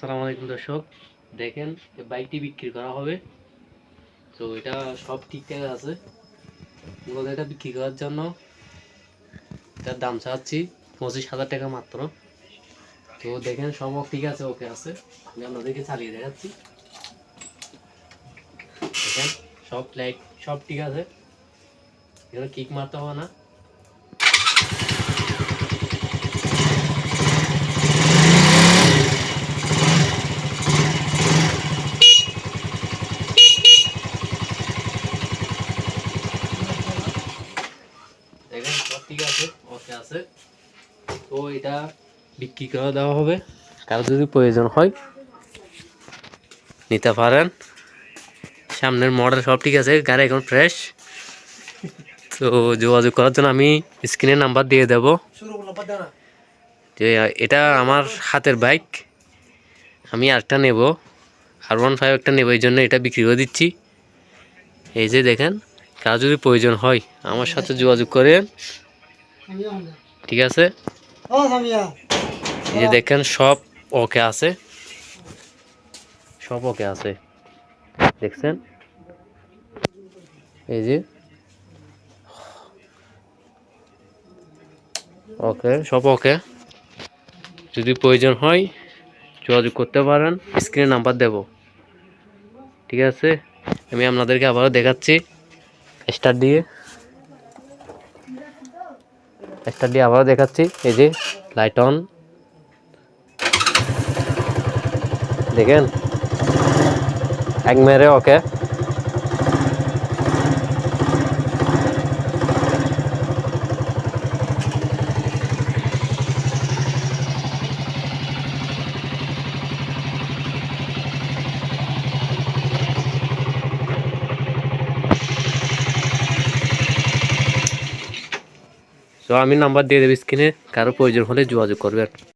আসসালামু আলাইকুম দর্শক, দেখেন এই বাইকটি বিক্রি করা হবে। তো এটা সব ঠিকঠাক আছে। মূলত এটা বিক্রি করার জন্য এটার দাম চাচ্ছি 25,000 টাকা মাত্র। তো দেখেন সব ঠিক আছে, ওকে আছে। আমি আপনাদেরকে চালিয়ে দেখাচ্ছি। দেখেন সব লাইট সব ঠিক আছে, এখানে কিক মারতে হবে না। দেখেন সব ঠিক আছে, ওকে আছে। তো এটা বিক্রি করে দেওয়া হবে, কারো যদি প্রয়োজন হয় নিতে পারেন। সামনের মডেল সব ঠিক আছে, গাড়ি এখন ফ্রেশ। তো যোগাযোগ করার জন্য আমি স্ক্রিনে নাম্বার দিয়ে দেব। যে এটা আমার হাতের বাইক, আমি আরেকটা নেব, R15 একটা নেব, এই জন্য এটা বিক্রি করে দিচ্ছি। এই যে দেখেন, কার যদি প্রয়োজন হয় আমার সাথে যোগাযোগ করেন, ঠিক আছে। এই যে দেখেন সব ওকে আছে, সব ওকে আছে, দেখছেন। এই যে ওকে, সব ওকে। যদি প্রয়োজন হয় যোগাযোগ করতে পারেন, স্ক্রিনে নাম্বার দেব, ঠিক আছে। আমি আপনাদেরকে আবারও দেখাচ্ছি। স্টার্ট দিয়ে আবারও দেখাচ্ছি। এই যে লাইট অন, দেখেন এক মেরে ওকে। তো আমি নাম্বার দিয়ে দেবো স্ক্রিনে, কারো প্রয়োজন হলে যোগাযোগ করবেন।